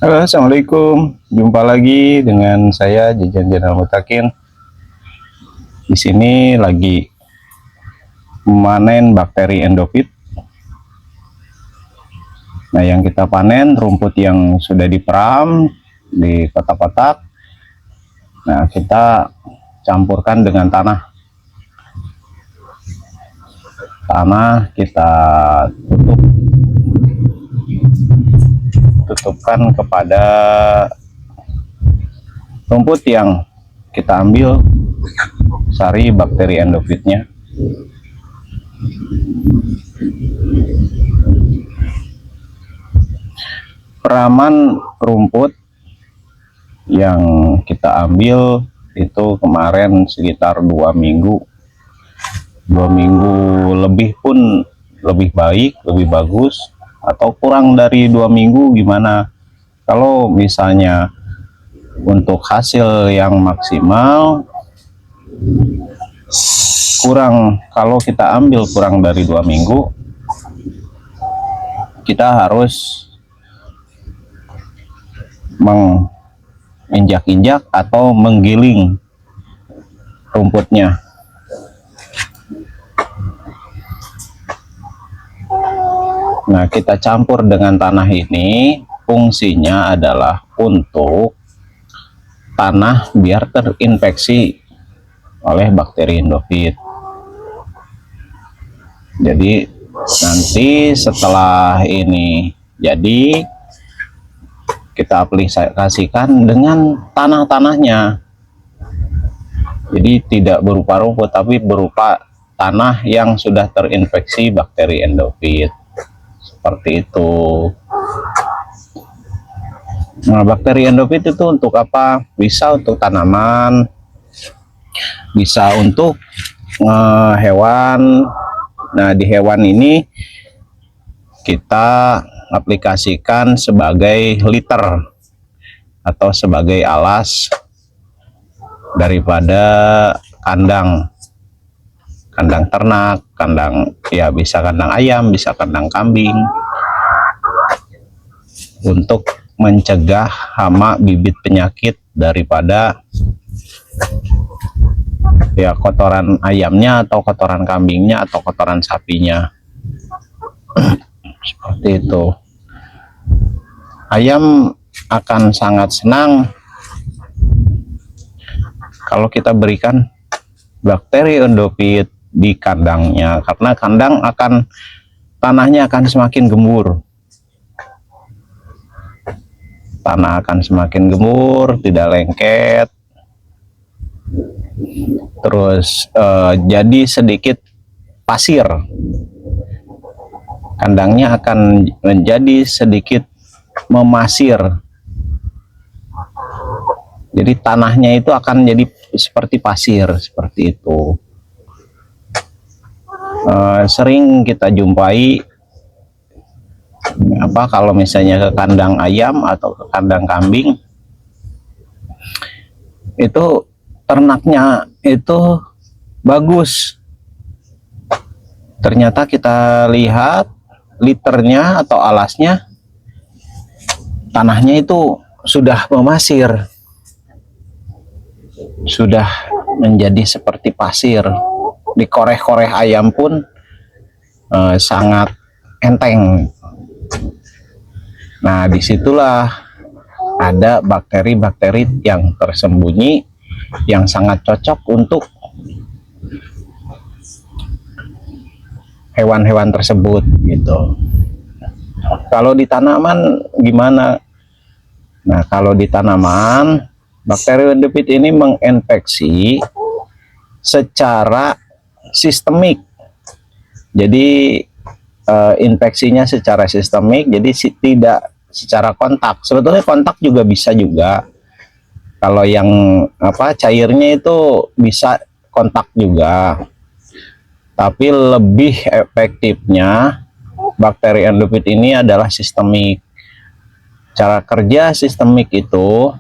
Halo, Assalamualaikum. Jumpa lagi dengan saya Jajan Jenal Mutakin. Di sini lagi memanen bakteri endofit. Nah, yang kita panen rumput yang sudah diperam di kotak-kotak. Nah, kita campurkan dengan tanah. Tanah kita tutupkan kepada rumput yang kita ambil sari bakteri endofitnya. Peraman rumput yang kita ambil itu kemarin sekitar 2 minggu lebih pun lebih baik, lebih bagus, atau kurang dari 2 minggu gimana. Kalau misalnya untuk hasil yang maksimal kalau kita ambil kurang dari 2 minggu, kita harus menginjak-injak atau menggiling rumputnya. Nah, kita campur dengan tanah ini, fungsinya adalah untuk tanah biar terinfeksi oleh bakteri endofit. Jadi nanti setelah ini jadi, kita aplikasikan dengan tanah-tanahnya. Jadi tidak berupa rumput, tapi berupa tanah yang sudah terinfeksi bakteri endofit. Seperti itu. Nah, bakteri endofit itu untuk apa? Bisa untuk tanaman, bisa untuk hewan. Nah, di hewan ini kita aplikasikan sebagai litter atau sebagai alas daripada kandang ternak, kandang ya, bisa kandang ayam, bisa kandang kambing, untuk mencegah hama bibit penyakit daripada ya kotoran ayamnya atau kotoran kambingnya atau kotoran sapinya. Seperti itu. Ayam akan sangat senang kalau kita berikan bakteri endofit di kandangnya, karena tanahnya akan semakin gembur. Tanah akan semakin gembur, tidak lengket. Terus jadi sedikit pasir. Kandangnya akan menjadi sedikit memasir. Jadi tanahnya itu akan jadi seperti pasir, seperti itu. Sering kita jumpai kalau misalnya ke kandang ayam atau ke kandang kambing, itu ternaknya itu bagus. Ternyata kita lihat liternya atau alasnya, tanahnya itu sudah memasir, sudah menjadi seperti pasir. Dikoreh-koreh ayam pun sangat enteng. Nah, disitulah ada bakteri-bakteri yang tersembunyi yang sangat cocok untuk hewan-hewan tersebut gitu. Kalau di tanaman gimana? Nah, kalau di tanaman, bakteri endofit ini menginfeksi secara sistemik. Jadi infeksinya secara sistemik, jadi tidak secara kontak. Sebetulnya kontak juga bisa juga. Kalau yang cairnya itu bisa kontak juga. Tapi lebih efektifnya bakteri endofit ini adalah sistemik. Cara kerja sistemik itu,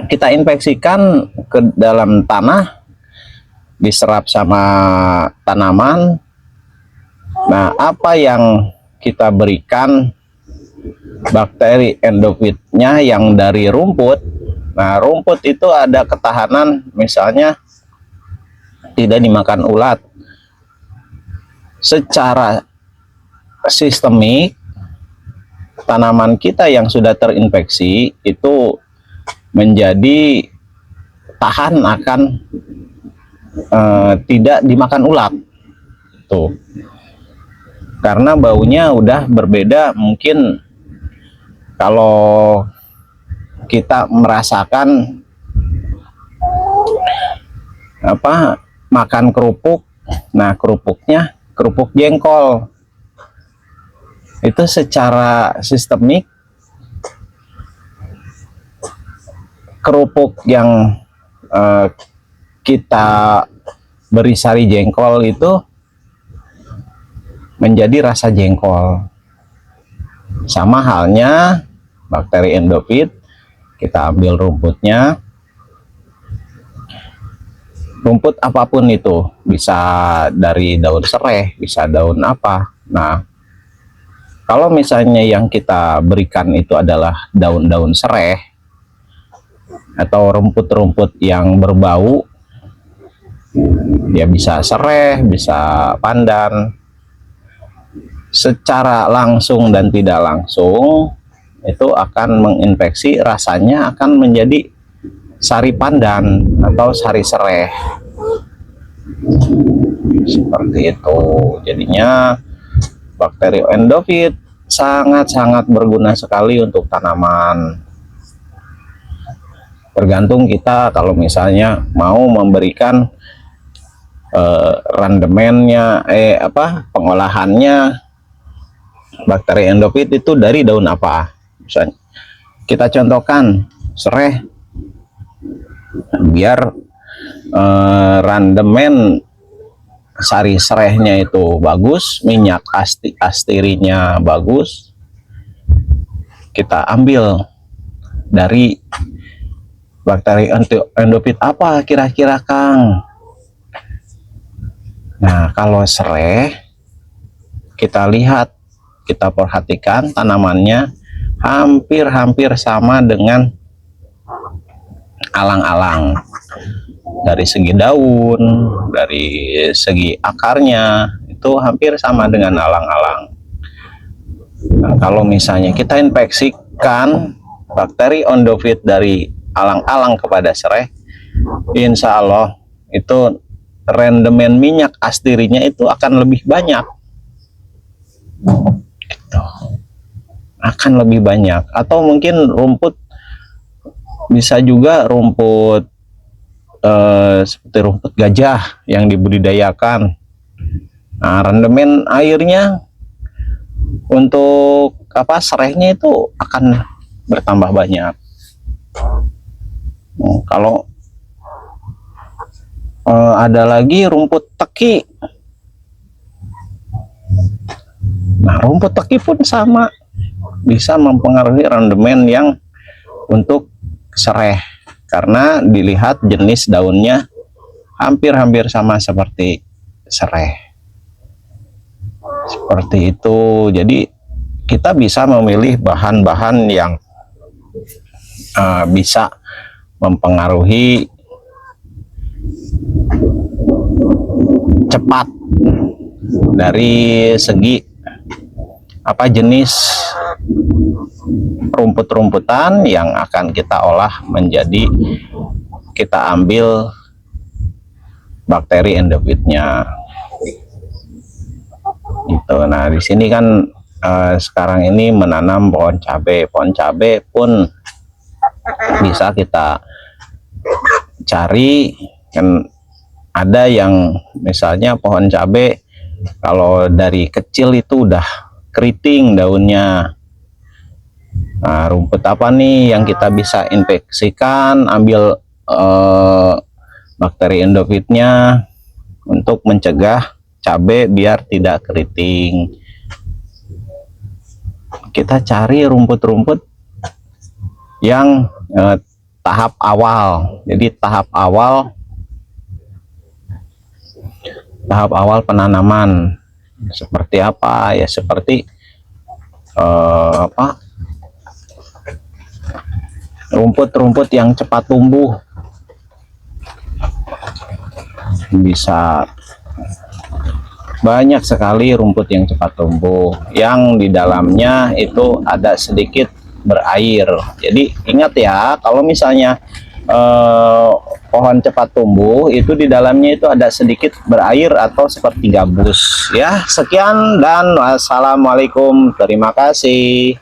kita infeksikan ke dalam tanah, diserap sama tanaman. Nah, apa yang kita berikan bakteri endofitnya yang dari rumput. Nah, rumput itu ada ketahanan, misalnya tidak dimakan ulat. Secara sistemik, tanaman kita yang sudah terinfeksi itu menjadi tahan akan tidak dimakan ulat. Tuh. Karena baunya udah berbeda. Mungkin kalau kita merasakan makan kerupuk, nah kerupuknya kerupuk jengkol, itu secara sistemik kerupuk yang kita beri sari jengkol itu menjadi rasa jengkol. Sama halnya bakteri endofit, kita ambil rumputnya, rumput apapun itu, bisa dari daun sereh, bisa daun apa. Nah, kalau misalnya yang kita berikan itu adalah daun-daun sereh atau rumput-rumput yang berbau, ya bisa sereh, bisa pandan, secara langsung dan tidak langsung itu akan menginfeksi, rasanya akan menjadi sari pandan atau sari sereh. Seperti itu. Jadinya bakteri endofit sangat-sangat berguna sekali untuk tanaman. Tergantung kita kalau misalnya mau memberikan randemennya, pengolahannya bakteri endofit itu dari daun apa. Misalnya kita contohkan sereh, biar randemen sari serehnya itu bagus, minyak astirinya bagus, kita ambil dari bakteri endofit apa kira-kira, Kang? Nah, kalau sereh, kita lihat, kita perhatikan tanamannya hampir sama dengan alang-alang. Dari segi daun, dari segi akarnya, itu hampir sama dengan alang-alang. Nah, kalau misalnya kita infeksikan bakteri endofit dari alang-alang kepada sereh, insya Allah itu rendemen minyak astirinya itu akan lebih banyak. Gitu. Akan lebih banyak. Atau mungkin rumput, bisa juga rumput seperti rumput gajah yang dibudidayakan. Nah, rendemen airnya untuk serehnya itu akan bertambah banyak. Kalau ada lagi rumput teki. Nah, rumput teki pun sama, bisa mempengaruhi rendemen yang untuk sereh, karena dilihat jenis daunnya hampir sama seperti sereh. Seperti itu. Jadi kita bisa memilih bahan-bahan yang bisa mempengaruhi cepat dari segi jenis rumput-rumputan yang akan kita olah menjadi, kita ambil bakteri endofitnya. Gitu. Nah, di sini kan sekarang ini menanam pohon cabai. Pohon cabai pun bisa kita cari, kan ada yang misalnya pohon cabai kalau dari kecil itu udah keriting daunnya. Nah, rumput apa nih yang kita bisa infeksikan, ambil bakteri endofitnya untuk mencegah cabai biar tidak keriting. Kita cari rumput-rumput yang tahap awal. Jadi tahap awal penanaman seperti apa ya, seperti apa, rumput-rumput yang cepat tumbuh. Bisa banyak sekali rumput yang cepat tumbuh yang di dalamnya itu ada sedikit berair. Jadi ingat ya, kalau misalnya pohon cepat tumbuh itu di dalamnya itu ada sedikit berair atau seperti gabus ya. Sekian dan wassalamualaikum, terima kasih.